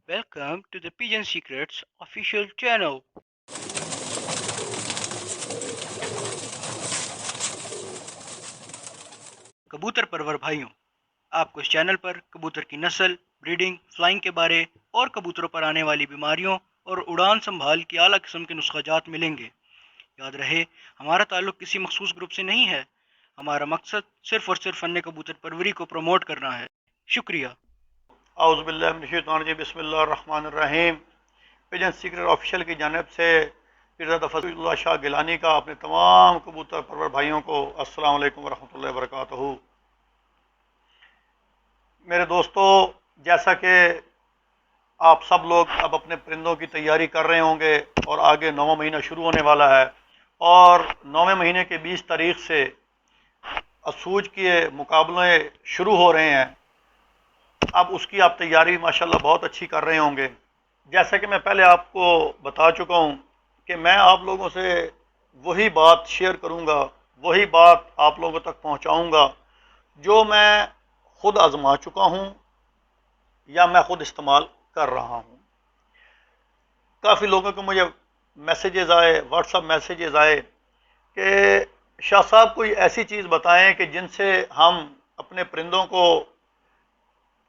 Welcome to the Pigeon Secrets official channel. कबूतर परवर भाइयों, आपको इस चैनल पर कबूतर की नस्ल, ब्रीडिंग, फ्लाइंग के बारे और कबूतरों पर आने वाली बीमारियों और उड़ान संभाल की आला किस्म के नुस्खाजात मिलेंगे। याद रहे, हमारा ताल्लुक किसी मखसूस ग्रुप से नहीं है। हमारा मकसद सिर्फ और सिर्फ फन कबूतर परवरी को प्रमोट करना है। शुक्रिया। औज़ुबिल्लाहि बिस्मिल्लाहिर्रहमानिर्रहीम। पिजन सीक्रेट ऑफिशियल की जानिब से पीरज़ादा फज़लुल्लाह शाह गिलानी का अपने तमाम कबूतर परवर भाइयों को अस्सलाम वालेकुम वरहमतुल्लाहि वबरकातुहू। मेरे दोस्तों, जैसा कि आप सब लोग अब अपने परिंदों की तैयारी कर रहे होंगे और आगे 9वां महीना शुरू होने वाला है और 9वें महीने के 20 तारीख से असूज के मुकाबले शुरू हो रहे हैं। अब उसकी आप तैयारी माशाल्लाह बहुत अच्छी कर रहे होंगे। जैसा कि मैं पहले आपको बता चुका हूँ कि मैं आप लोगों से वही बात शेयर करूँगा, वही बात आप लोगों तक पहुँचाऊँगा जो मैं ख़ुद आजमा चुका हूँ या मैं ख़ुद इस्तेमाल कर रहा हूँ। काफ़ी लोगों के मुझे मैसेजेस आए, व्हाट्सएप मैसेजेस आए कि शाह साहब कोई ऐसी चीज़ बताएं कि जिनसे हम अपने परिंदों को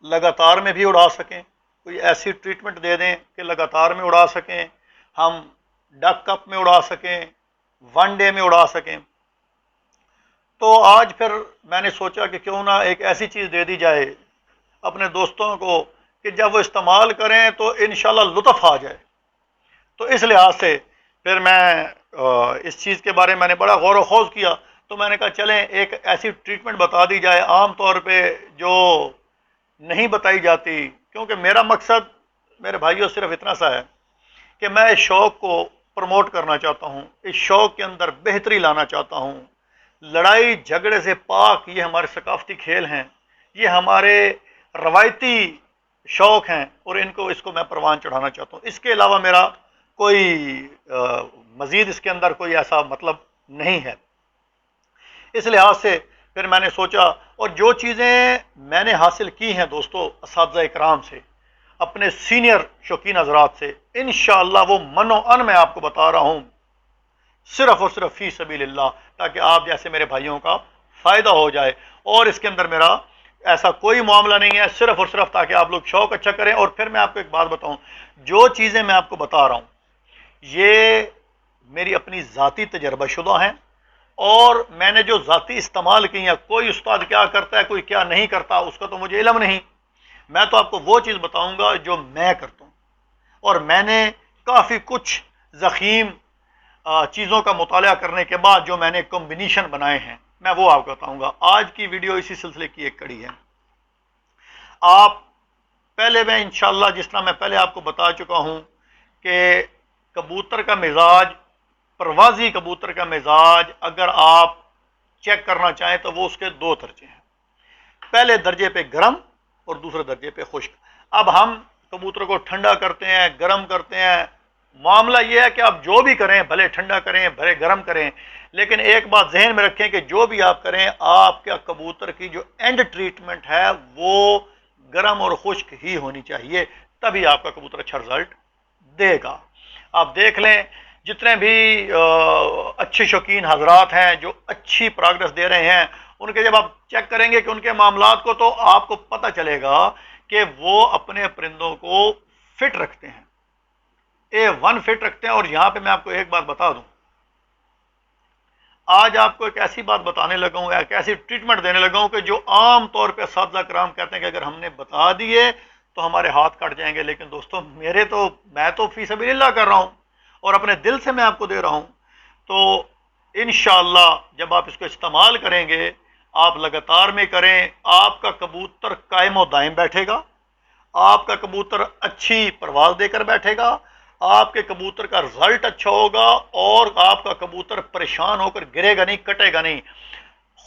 लगातार में भी उड़ा सकें, कोई ऐसी ट्रीटमेंट दे दें कि लगातार में उड़ा सकें, हम डक कप में उड़ा सकें, वन डे में उड़ा सकें। तो आज फिर मैंने सोचा कि क्यों ना एक ऐसी चीज़ दे दी जाए अपने दोस्तों को कि जब वो इस्तेमाल करें तो इंशाल्लाह लुत्फ़ आ जाए। तो इस लिहाज से फिर मैं इस चीज़ के बारे में मैंने बड़ा गौर व खौज किया। तो मैंने कहा चलें एक ऐसी ट्रीटमेंट बता दी जाए आम तौर पे जो नहीं बताई जाती, क्योंकि मेरा मकसद मेरे भाइयों सिर्फ इतना सा है कि मैं इस शौक़ को प्रमोट करना चाहता हूँ, इस शौक़ के अंदर बेहतरी लाना चाहता हूँ। लड़ाई झगड़े से पाक ये हमारे सकाफती खेल हैं, ये हमारे रवायती शौक़ हैं और इसको मैं परवान चढ़ाना चाहता हूँ। इसके अलावा मेरा कोई मज़ीद इसके अंदर कोई ऐसा मतलब नहीं है। इस लिहाज से फिर मैंने सोचा, और जो चीज़ें मैंने हासिल की हैं दोस्तों असातिज़ा इकराम से, अपने सीनियर शौकीन हज़रात से, इंशाअल्लाह वो मनो अन मैं आपको बता रहा हूँ सिर्फ़ और सिर्फ फ़ी सबीलिल्लाह, ताकि आप जैसे मेरे भाइयों का फ़ायदा हो जाए। और इसके अंदर मेरा ऐसा कोई मामला नहीं है, सिर्फ़ और सिर्फ ताकि आप लोग शौक़ अच्छा करें। और फिर मैं आपको एक बात बताऊँ, जो चीज़ें मैं आपको बता रहा हूँ ये मेरी अपनी ज़ाती तजर्बाशुदा हैं और मैंने जो ज़ाती इस्तेमाल की हैं। कोई उस्ताद क्या करता है, कोई क्या नहीं करता, उसका तो मुझे इल्म नहीं। मैं तो आपको वो चीज़ बताऊंगा जो मैं करता हूँ, और मैंने काफ़ी कुछ ज़ख़ीम चीज़ों का मुताला करने के बाद जो मैंने कॉम्बिनेशन बनाए हैं, मैं वो आपको बताऊंगा। आज की वीडियो इसी सिलसिले की एक कड़ी है। आप पहले मैं इंशाअल्लाह, जिस तरह मैं पहले आपको बता चुका हूँ कि कबूतर का मिजाज, परवाज़ी कबूतर का मिजाज अगर आप चेक करना चाहें तो वो उसके दो दर्जे हैं। पहले दर्जे पे गर्म और दूसरे दर्जे पे खुश्क। अब हम कबूतर को ठंडा करते हैं, गर्म करते हैं। मामला ये है कि आप जो भी करें, भले ठंडा करें भले गर्म करें, लेकिन एक बात जहन में रखें कि जो भी आप करें, आपका कबूतर की जो एंड ट्रीटमेंट है वो गर्म और खुश्क ही होनी चाहिए, तभी आपका कबूतर अच्छा रिजल्ट देगा। आप देख लें, जितने भी अच्छे शौकीन हजरात हैं जो अच्छी प्रोग्रेस दे रहे हैं, उनके जब आप चेक करेंगे कि उनके मामलात को, तो आपको पता चलेगा कि वो अपने परिंदों को फिट रखते हैं, A1 फिट रखते हैं। और यहां पे मैं आपको एक बात बता दूं, आज आपको एक ऐसी बात बताने लगा हूं, एक ऐसी ट्रीटमेंट देने लगा हूं कि जो आम तौर पे असातिज़ा किराम कहते हैं कि अगर हमने बता दिए तो हमारे हाथ कट जाएंगे। लेकिन दोस्तों मैं तो फी सबीलिल्लाह कर रहा हूं और अपने दिल से मैं आपको दे रहा हूं। तो इंशाअल्लाह जब आप इसको इस्तेमाल करेंगे, आप लगातार में करें, आपका कबूतर कायम व दायम बैठेगा, आपका कबूतर अच्छी परवाज़ देकर बैठेगा, आपके कबूतर का रिजल्ट अच्छा होगा और आपका कबूतर परेशान होकर गिरेगा नहीं, कटेगा नहीं।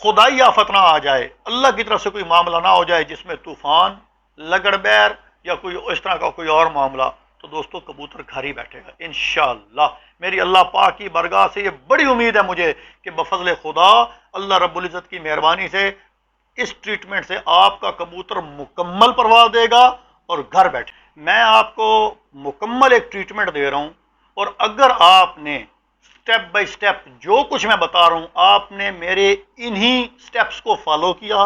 खुदाई आफत ना आ जाए, अल्लाह की तरफ से कोई मामला ना हो जाए जिसमें तूफान, लगड़बैर या कोई इस तरह का कोई और मामला, तो दोस्तों कबूतर घर ही बैठेगा इंशाअल्लाह। मेरी अल्लाह पाक की बरगाह से ये बड़ी उम्मीद है मुझे कि बफज़ल खुदा, अल्लाह रब्बुल इज़्ज़त की मेहरबानी से, इस ट्रीटमेंट से आपका कबूतर मुकम्मल परवाज़ देगा اور گھر بیٹھے میں آپ کو مکمل ایک ٹریٹمنٹ دے رہا ہوں، اور اگر آپ نے سٹیپ بائی سٹیپ جو کچھ میں بتا رہا ہوں آپ نے میرے انہی سٹیپس کو فالو کیا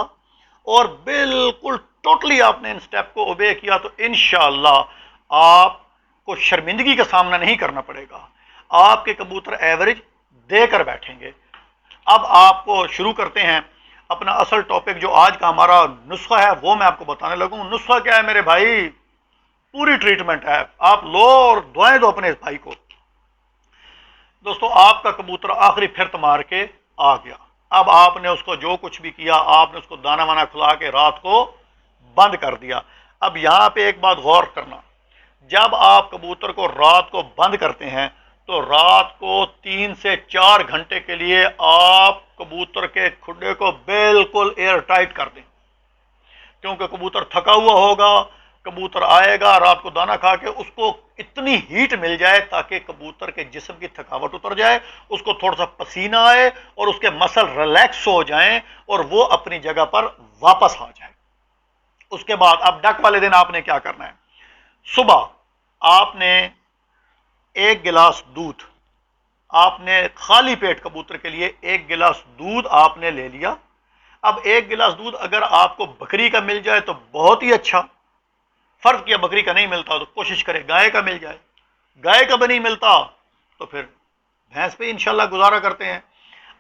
اور بالکل ٹوٹلی آپ نے ان سٹیپ کو اوبے کیا، تو انشاءاللہ آپ کو شرمندگی کا سامنا نہیں کرنا پڑے گا، آپ کے کبوتر ایوریج دے کر بیٹھیں گے۔ اب آپ کو شروع کرتے ہیں اپنا اصل ٹاپک، جو آج کا ہمارا نسخہ ہے وہ میں آپ کو بتانے لگوں۔ نسخہ کیا ہے میرے بھائی؟ پوری ٹریٹمنٹ ہے، آپ لو اور دعائیں دو اپنے بھائی کو۔ دوستو آپ کا کبوتر آخری پھرت مار کے آ گیا، اب آپ نے اس کو جو کچھ بھی کیا، آپ نے اس کو دانا وانا کھلا کے رات کو بند کر دیا۔ اب یہاں پہ ایک بات غور کرنا، جب آپ کبوتر کو رات کو بند کرتے ہیں تو رات کو 3 سے 4 گھنٹے کے لیے آپ کبوتر کے کھڈے کو بالکل ایئر ٹائٹ کر دیں، کیونکہ کبوتر تھکا ہوا ہوگا، کبوتر آئے گا رات کو دانا کھا کے، اس کو اتنی ہیٹ مل جائے تاکہ کبوتر کے جسم کی تھکاوٹ اتر جائے، اس کو تھوڑا سا پسینہ آئے اور اس کے مسل ریلیکس ہو جائیں اور وہ اپنی جگہ پر واپس آ جائے۔ اس کے بعد اب ڈک والے دن آپ نے کیا کرنا ہے؟ صبح آپ نے 1 گلاس دودھ، آپ نے خالی پیٹ کبوتر کے لیے 1 گلاس دودھ آپ نے لے لیا۔ اب 1 گلاس دودھ اگر آپ کو بکری کا مل جائے تو بہت ہی اچھا، فرض کیا بکری کا نہیں ملتا تو کوشش کرے گائے کا مل جائے، گائے کا بھی نہیں ملتا تو پھر بھینس پہ انشاءاللہ گزارا کرتے ہیں۔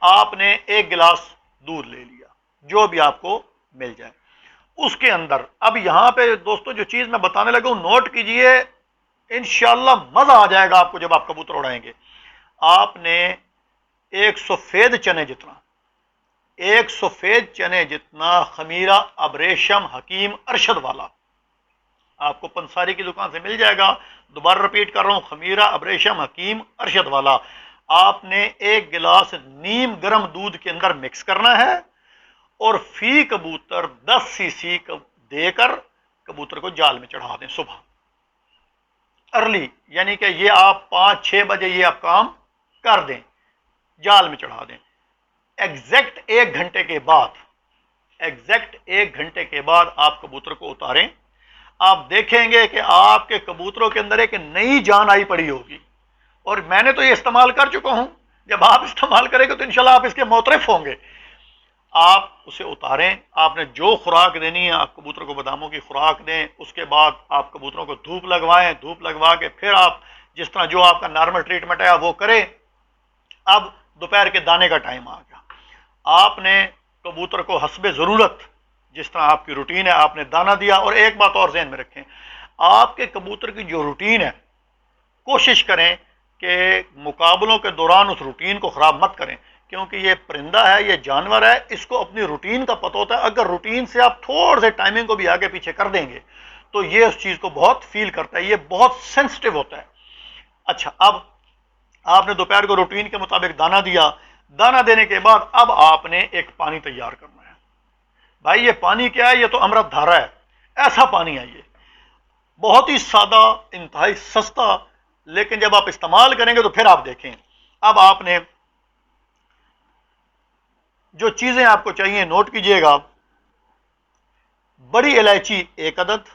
آپ نے 1 گلاس دودھ لے لیا، جو بھی آپ کو مل جائے۔ اس کے اندر اب یہاں پہ دوستو جو چیز میں بتانے لگا ہوں نوٹ کیجئے، انشاءاللہ مزہ آ جائے گا آپ کو جب آپ کبوتر اڑائیں گے۔ آپ نے 1 سفید چنے جتنا خمیرہ ابریشم حکیم ارشد والا، آپ کو پنساری کی دکان سے مل جائے گا، دوبارہ رپیٹ کر رہا ہوں، خمیرہ ابریشم حکیم ارشد والا، آپ نے 1 گلاس نیم گرم دودھ کے اندر مکس کرنا ہے اور فی کبوتر 10 سی سی دے کر کبوتر کو جال میں چڑھا دیں صبح ارلی، یعنی کہ یہ آپ 5-6 بجے یہ آپ کام کر دیں، جال میں چڑھا دیں۔ ایگزیکٹ 1 گھنٹے کے بعد آپ کبوتر کو اتاریں، آپ دیکھیں گے کہ آپ کے کبوتروں کے اندر ایک نئی جان آئی پڑی ہوگی، اور میں نے تو یہ استعمال کر چکا ہوں، جب آپ استعمال کریں گے تو انشاءاللہ آپ اس کے معترف ہوں گے۔ آپ اسے اتاریں، آپ نے جو خوراک دینی ہے آپ کبوتر کو باداموں کی خوراک دیں، اس کے بعد آپ کبوتروں کو دھوپ لگوائیں، دھوپ لگوا کے پھر آپ جس طرح جو آپ کا نارمل ٹریٹمنٹ ہے وہ کریں۔ اب دوپہر کے دانے کا ٹائم آ گیا، آپ نے کبوتر کو حسب ضرورت جس طرح آپ کی روٹین ہے آپ نے دانا دیا۔ اور ایک بات اور ذہن میں رکھیں، آپ کے کبوتر کی جو روٹین ہے کوشش کریں کہ مقابلوں کے دوران اس روٹین کو خراب مت کریں، کیونکہ یہ پرندہ ہے، یہ جانور ہے، اس کو اپنی روٹین کا پتہ ہوتا ہے۔ اگر روٹین سے آپ تھوڑے سے ٹائمنگ کو بھی آگے پیچھے کر دیں گے تو یہ اس چیز کو بہت فیل کرتا ہے، یہ بہت سینسٹیو ہوتا ہے۔ اچھا، اب آپ نے دوپہر کو روٹین کے مطابق دانا دیا، دانا دینے کے بعد اب آپ نے ایک پانی تیار کرنا ہے۔ بھائی یہ پانی کیا ہے؟ یہ تو امرت دھارا ہے، ایسا پانی ہے، یہ بہت ہی سادہ، انتہائی سستا، لیکن جب آپ استعمال کریں گے تو پھر آپ دیکھیں۔ اب آپ نے جو چیزیں آپ کو چاہیے نوٹ کیجئے گا، بڑی الائچی 1 عدد،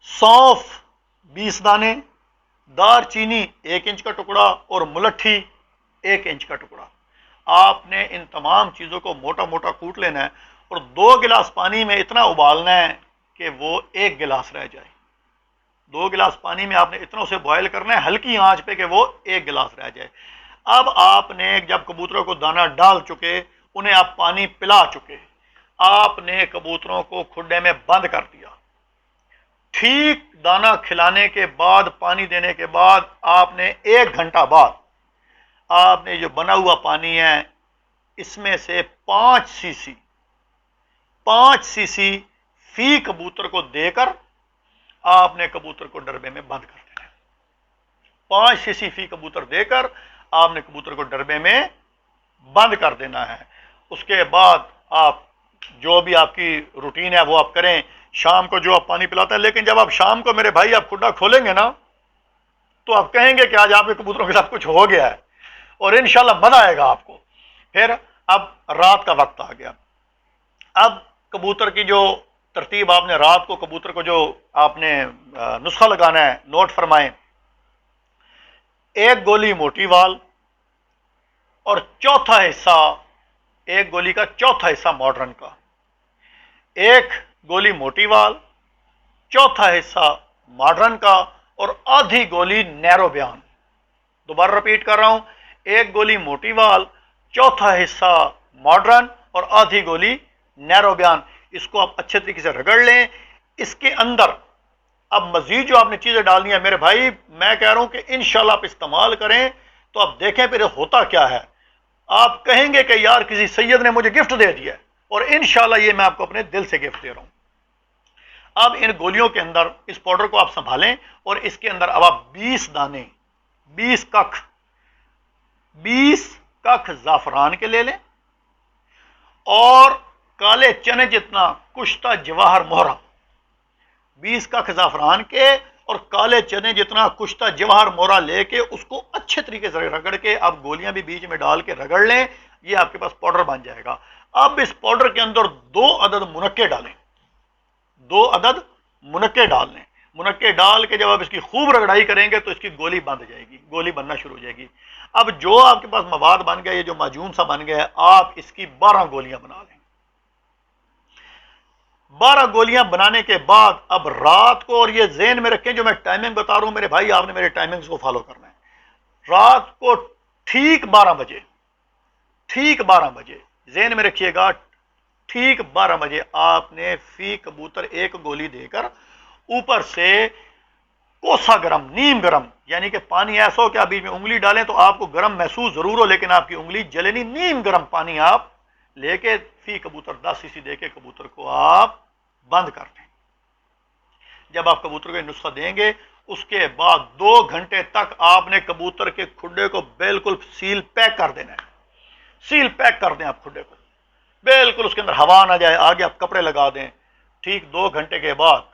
سونف 20 دانے، دار چینی 1 انچ کا ٹکڑا اور ملٹھی 1 انچ کا ٹکڑا۔ آپ نے ان تمام چیزوں کو موٹا موٹا کوٹ لینا ہے اور 2 گلاس پانی میں اتنا ابالنا ہے کہ وہ 1 گلاس رہ جائے۔ 2 گلاس پانی میں آپ نے اتنا اسے بوائل کرنا ہے ہلکی آنچ پہ کہ وہ 1 گلاس رہ جائے۔ اب آپ نے جب کبوتروں کو دانا ڈال چکے، انہیں آپ پانی پلا چکے، آپ نے کبوتروں کو کھڈے میں بند کر دیا۔ ٹھیک دانا کھلانے کے بعد، پانی دینے کے بعد، آپ نے 1 گھنٹہ بعد آپ نے جو بنا ہوا پانی ہے اس میں سے 5 سی سی فی کبوتر کو دے کر آپ نے کبوتر کو ڈربے میں بند کر دینا ہے۔ 5 سی سی فی کبوتر دے کر آپ نے کبوتر کو ڈربے میں بند کر دینا ہے۔ اس کے بعد آپ جو بھی آپ کی روٹین ہے وہ آپ کریں، شام کو جو آپ پانی پلاتے ہیں، لیکن جب آپ شام کو میرے بھائی آپ کھڈا کھولیں گے نا تو آپ کہیں گے کہ آج آپ کے کبوتروں کے ساتھ کچھ ہو گیا ہے، اور انشاءاللہ مزہ آئے گا آپ کو۔ پھر اب رات کا وقت آ گیا، اب کبوتر کی جو तरतीब आपने रात को कबूतर को जो आपने नुस्खा लगाना है नोट फरमाएं। एक गोली मोटी वाल और चौथा हिस्सा, एक गोली का चौथा हिस्सा मॉडर्न का, एक गोली मोटी वाल, चौथा हिस्सा मॉडर्न का और आधी गोली नैरो बयान। दोबारा रिपीट कर रहा हूं, एक गोली मोटी वाल, चौथा हिस्सा मॉडर्न और आधी गोली नैरो बयान। इसको आप अच्छे तरीके से रगड़ लें। इसके अंदर अब मजीद जो आपने चीजें डालनी है मेरे भाई, मैं कह रहा हूं कि इंशाल्लाह आप इस्तेमाल करें तो आप देखें फिर होता क्या है। आप कहेंगे कि यार किसी सैयद ने मुझे गिफ्ट दे दिया, और इंशाल्लाह ये मैं आपको अपने दिल से गिफ्ट दे रहा हूं। अब इन गोलियों के अंदर इस पाउडर को आप संभालें और इसके अंदर अब आप 20 दाने, 20 कख जाफरान के ले लें और काले चने जितना कुश्ता जवाहर मोहरा, 20 कख जाफरान के और काले चने जितना कुश्ता जवाहर मोहरा लेके उसको अच्छे तरीके से रगड़ के आप गोलियां भी बीच में डाल के रगड़ लें। ये आपके पास पाउडर बन जाएगा। अब इस पाउडर के अंदर 2 अदद मुनक्के डालें, 2 अदद मुनक्के डाल लें। मुनक्के डाल के जब आप इसकी खूब रगड़ाई करेंगे तो इसकी गोली बंध जाएगी, गोली बनना शुरू हो जाएगी। अब जो आपके पास मवाद बन गया, ये जो माजून सा बन गया है, आप इसकी 12 गोलियां बना लें। 12 गोलियां बनाने के बाद अब रात को, और ये ज़हन में रखें जो मैं टाइमिंग बता रहा हूं मेरे भाई, आपने मेरे टाइमिंग्स को फॉलो करना है। रात को ठीक 12 बजे, ठीक 12 बजे ज़हन में रखिएगा, ठीक 12 बजे आपने फी कबूतर एक गोली देकर ऊपर से कोसा गरम, नीम गरम, यानी कि पानी ऐसा हो कि आप बीच में उंगली डालें तो आपको गरम महसूस जरूर हो लेकिन आपकी उंगली जले नहीं, नीम गरम पानी आप लेके फी कबूतर 10 सीसी दे के कबूतर को आप बंद कर दें। जब आप कबूतर को ये नुस्खा देंगे उसके बाद 2 घंटे तक आपने कबूतर के खुडे को बिल्कुल सील पैक कर देना है। सील पैक कर दें आप खुडे को, बिल्कुल उसके अंदर हवा ना जाए, आगे आप कपड़े लगा दें। ठीक 2 घंटे के बाद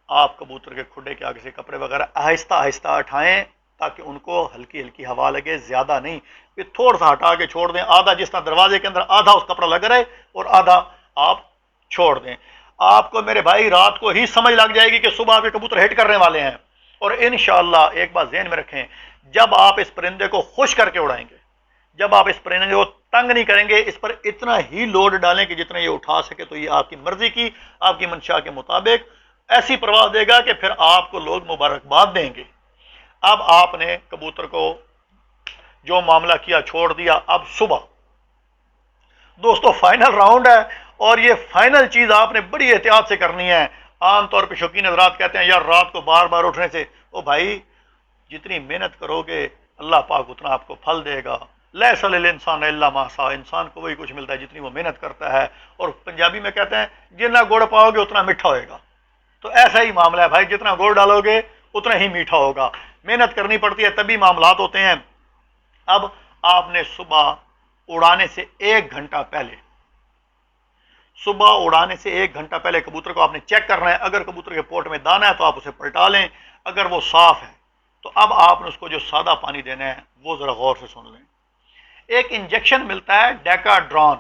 आप कबूतर के खुडे के आगे से कपड़े वगैरह आहिस्ता आहिस्ता उठाएं ताकि उनको हल्की हल्की हवा लगे, ज्यादा नहीं। फिर थोड़ा सा हटा के छोड़ दें, आधा जिस तरह दरवाजे के अंदर आधा उस कपड़ा लग रहा है और आधा आप छोड़ दें। आपको मेरे भाई रात को ही समझ लग जाएगी कि सुबह आपके कबूतर हिट करने वाले हैं। और इंशाअल्लाह एक बात ज़हन में रखें, जब आप इस परिंदे को खुश करके उड़ाएंगे, जब आप इस परिंदे को तंग नहीं करेंगे, इस पर इतना ही लोड डालें कि जितना ये उठा सके, तो ये आपकी मर्जी की, आपकी मंशा के मुताबिक ऐसी परवाह देगा कि फिर आपको लोग मुबारकबाद देंगे। अब आपने कबूतर को जो मामला किया छोड़ दिया। अब सुबह दोस्तों फाइनल राउंड है और ये फाइनल चीज आपने बड़ी एहतियात से करनी है। आमतौर पर शौकीन हज़रात कहते हैं यार रात को बार बार उठने से, ओ भाई जितनी मेहनत करोगे अल्लाह पाक उतना आपको फल देगा। लैसल इंसान इल्ला मा सा, इंसान को वही कुछ मिलता है जितनी वो मेहनत करता है। और पंजाबी में कहते हैं जितना गुड़ पाओगे उतना मीठा होएगा। तो ऐसा ही मामला है भाई, जितना गुड़ डालोगे उतना ही मीठा होगा। मेहनत करनी पड़ती है तभी मामलात होते हैं। अब आपने सुबह उड़ाने से 1 घंटा पहले, सुबह उड़ाने से 1 घंटा पहले कबूतर को आपने चेक करना है। अगर कबूतर के पोट में दाना है तो आप उसे पलटा लें, अगर वो साफ है तो अब आपने उसको जो सादा पानी देना है वो जरा गौर से सुन लें। एक इंजेक्शन मिलता है डेकाड्रॉन,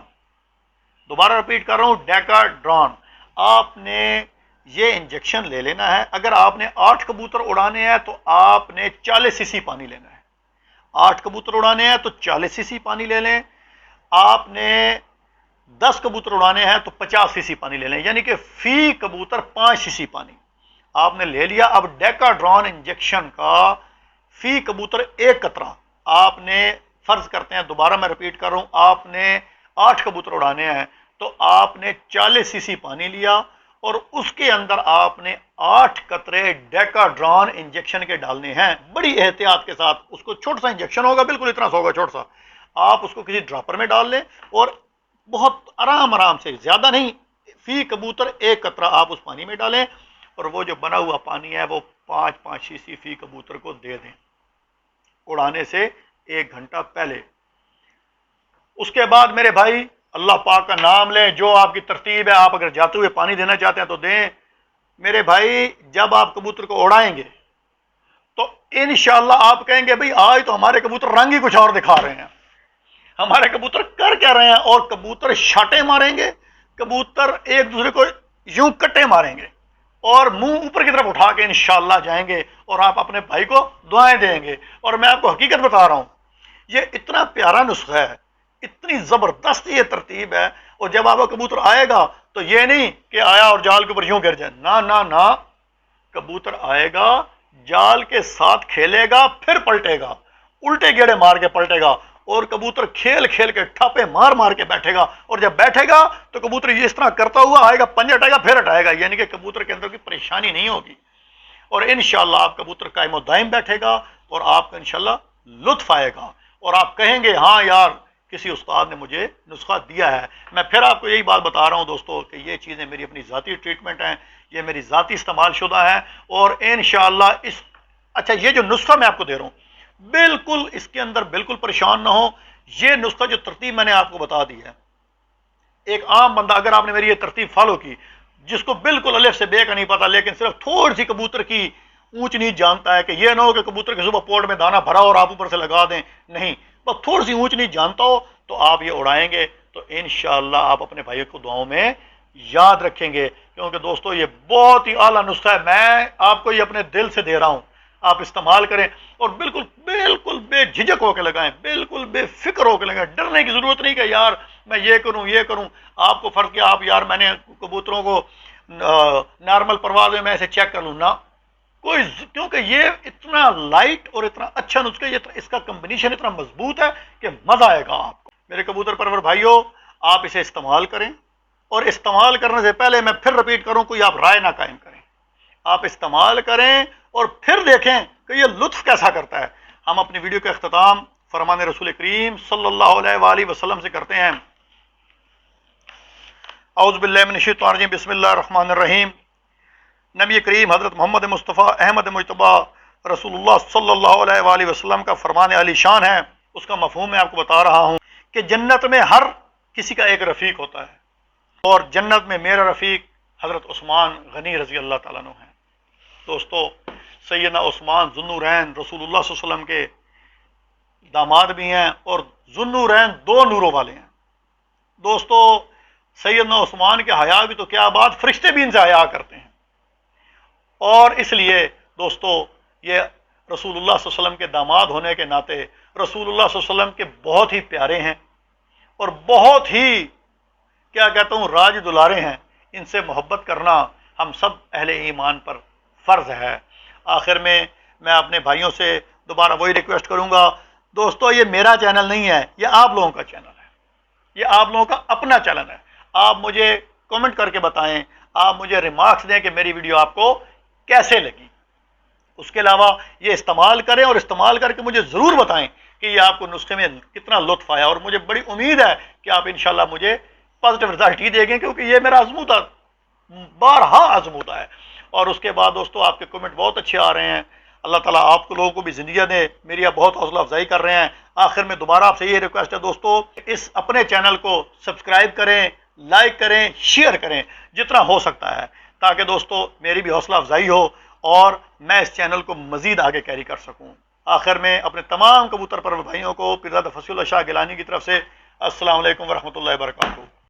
दोबारा रिपीट कर रहा हूं, डेकाड्रॉन। आपने ये इंजेक्शन ले लेना है। अगर आपने 8 कबूतर उड़ाने हैं तो आपने 40 सीसी पानी लेना है। 8 कबूतर उड़ाने हैं तो 40 सीसी पानी ले लें। आपने 10 कबूतर उड़ाने हैं तो 50 सीसी पानी ले लें, यानी कि फी कबूतर 5 सीसी पानी आपने ले लिया। अब डेकाड्रॉन इंजेक्शन का फी कबूतर 1 कतरा आपने, फर्ज करते हैं, दोबारा मैं रिपीट कर रहा हूं, आपने 8 कबूतर उड़ाने हैं तो आपने 40 सीसी पानी लिया और उसके अंदर आपने 8 कतरे डेकाड्रॉन इंजेक्शन के डालने हैं बड़ी एहतियात के साथ। उसको छोटा सा इंजेक्शन होगा, बिल्कुल इतना सा होगा छोटा सा, आप उसको किसी ड्रॉपर में डाल लें और बहुत आराम आराम से, ज्यादा नहीं, फी कबूतर 1 कतरा आप उस पानी में डालें और वो जो बना हुआ पानी है वो 5-5 सीसी फी कबूतर को दे दें उड़ाने से 1 घंटा पहले। उसके बाद मेरे भाई अल्लाह पाक का नाम लें, जो आपकी तरतीब है। आप अगर जाते हुए पानी देना चाहते हैं तो दें। मेरे भाई जब आप कबूतर को उड़ाएंगे तो इंशाअल्लाह आप कहेंगे भाई आज तो हमारे कबूतर रंग ही कुछ और दिखा रहे हैं, हमारे कबूतर कर क्या रहे हैं। और कबूतर शाटे मारेंगे, कबूतर एक दूसरे को यूं कट्टे मारेंगे और मुंह ऊपर की तरफ उठा के इंशाअल्लाह जाएंगे और आप अपने भाई को दुआएं देंगे। और मैं आपको हकीकत बता रहा हूं, ये इतना प्यारा नुस्खा है, इतनी जबरदस्त ये तरतीब है। और जब आपका कबूतर आएगा तो ये नहीं कि आया और जाल के ऊपर यूं गिर जाए, ना ना ना, कबूतर आएगा, जाल के साथ खेलेगा, फिर पलटेगा, उल्टे गेड़े मार के पलटेगा और कबूतर खेल खेल के ठापे मार मार के बैठेगा। और जब बैठेगा तो कबूतर इस तरह करता हुआ आएगा, पंजे हटाएगा, फिर हटाएगा, यानी कि कबूतर के अंदर कोई परेशानी नहीं होगी। और इंशाअल्लाह आप कबूतर कायम दायम बैठेगा और आपको इंशाअल्लाह लुत्फ आएगा और आप कहेंगे हाँ यार किसी उस्ताद ने मुझे नुस्खा दिया है। मैं फिर आपको यही बात बता रहा हूँ दोस्तों कि ये चीज़ें मेरी अपनी ज़ाती ट्रीटमेंट हैं, ये मेरी ज़ाती इस्तेमाल शुदा है। और इंशाअल्लाह इस अच्छा ये जो नुस्खा मैं आपको दे रहा हूँ, बिल्कुल इसके अंदर बिल्कुल परेशान ना हो। ये नुस्खा जो तरतीब मैंने आपको बता दी है, एक आम बंदा अगर आपने मेरी ये तरतीब फॉलो की, जिसको बिल्कुल अलिफ से बे का नहीं पता, लेकिन सिर्फ थोड़ी सी कबूतर की ऊंच नीच जानता है कि ये ना हो कि कबूतर के सुबह पोर्ट में दाना भरा और आप ऊपर से लगा दें, नहीं, बस थोड़ी सी ऊंच नीच जानता हो तो आप ये उड़ाएंगे तो इंशाअल्लाह आप अपने भाइयों को दुआओं में याद रखेंगे। क्योंकि दोस्तों ये बहुत ही आला नुस्खा है, मैं आपको ये अपने दिल से दे रहा हूँ, आप इस्तेमाल करें और बिल्कुल बिल्कुल बेझिझक होकर लगाएं, बिल्कुल बेफिक्र होकर लगाएं। डरने की जरूरत नहीं कि यार मैं ये करूं। आपको फर्क किया आप यार मैंने कबूतरों को नॉर्मल परवाज में मैं इसे चेक कर लूँ ना, कोई, क्योंकि ये इतना लाइट और इतना अच्छा नुस्खा, ये इसका कम्बिनेशन इतना मजबूत है कि मजा आएगा आपको। मेरे कबूतर परवर भाइयों, आप इसे इस्तेमाल करें और इस्तेमाल करने से पहले मैं फिर रिपीट करूं, कोई आप राय ना कायम करें, आप इस्तेमाल करें और फिर देखें कि ये लुत्फ कैसा करता है। हम अपनी वीडियो का इख्तिताम फरमान रसूल करीम सल्लल्लाहु अलैहि वसल्लम से करते हैं। औज़ु बिल्लाहि मिनश शैतानिर रजीम, बिस्मिल्लाहिर रहमानिर रहीम। नबी करीम हज़रत मोहम्मद मुस्तफ़ा अहमद मुजतबा रसूलुल्लाह सल्लल्लाहु अलैहि वसल्लम का फरमान आलीशान है। उसका मफ़हूम मैं आपको बता रहा हूँ कि जन्नत में हर किसी का एक रफ़ीक होता है और जन्नत में मेरा रफ़ीक हज़रत उस्मान गनी रज़ी अल्लाह ताला अन्हु है। दोस्तों, सैयदना उस्मान ज़ुन्नूरैन रसूलुल्लाह सल्लल्लाहु अलैहि वसल्लम के दामाद भी हैं और ज़ुन्नूरैन दो नूरों वाले हैं। दोस्तों, सैयदना उस्मान के हया की तो क्या बात, फरिश्ते भी इनसे हया करते हैं। और इसलिए दोस्तों ये रसूलुल्लाह सल्लल्लाहु अलैहि वसल्लम के दामाद होने के नाते रसूलुल्लाह सल्लल्लाहु अलैहि वसल्लम के बहुत ही प्यारे हैं और बहुत ही क्या कहता हूँ राज दुलारे हैं। इनसे मोहब्बत करना हम सब अहले ईमान पर फ़र्ज़ है। आखिर में मैं अपने भाइयों से दोबारा वही रिक्वेस्ट करूँगा, दोस्तों ये मेरा चैनल नहीं है, ये आप लोगों का चैनल है, ये आप लोगों का अपना चैनल है। आप मुझे कमेंट करके बताएं, आप मुझे रिमार्क्स दें कि मेरी वीडियो आपको कैसे लगी। उसके अलावा ये इस्तेमाल करें और इस्तेमाल करके मुझे ज़रूर बताएं कि ये आपको नुस्खे में कितना लुत्फ़ आया। और मुझे बड़ी उम्मीद है कि आप इंशाल्लाह मुझे पॉजिटिव रिजल्ट ही देंगे, क्योंकि ये मेरा आजमूदा बारहा आजमूदा है। और उसके बाद दोस्तों आपके कमेंट बहुत अच्छे आ रहे हैं, अल्लाह ताला आप लोगों को भी ज़िंदगी दे, मेरी आप बहुत हौसला अफजाई कर रहे हैं। आखिर में दोबारा आपसे ये रिक्वेस्ट है दोस्तों, इस अपने चैनल को सब्सक्राइब करें, लाइक करें, शेयर करें जितना हो सकता है, ताकि दोस्तों मेरी भी हौसला अफजाई हो और मैं इस चैनल को मज़ीद आगे कैरी कर सकूं। आखिर में अपने तमाम कबूतर परवर भाइयों को पीरज़ादा फसीउल्लाह शाह गिलानी की तरफ से अस्सलाम वालेकुम व रहमतुल्लाहि व बरकातहू।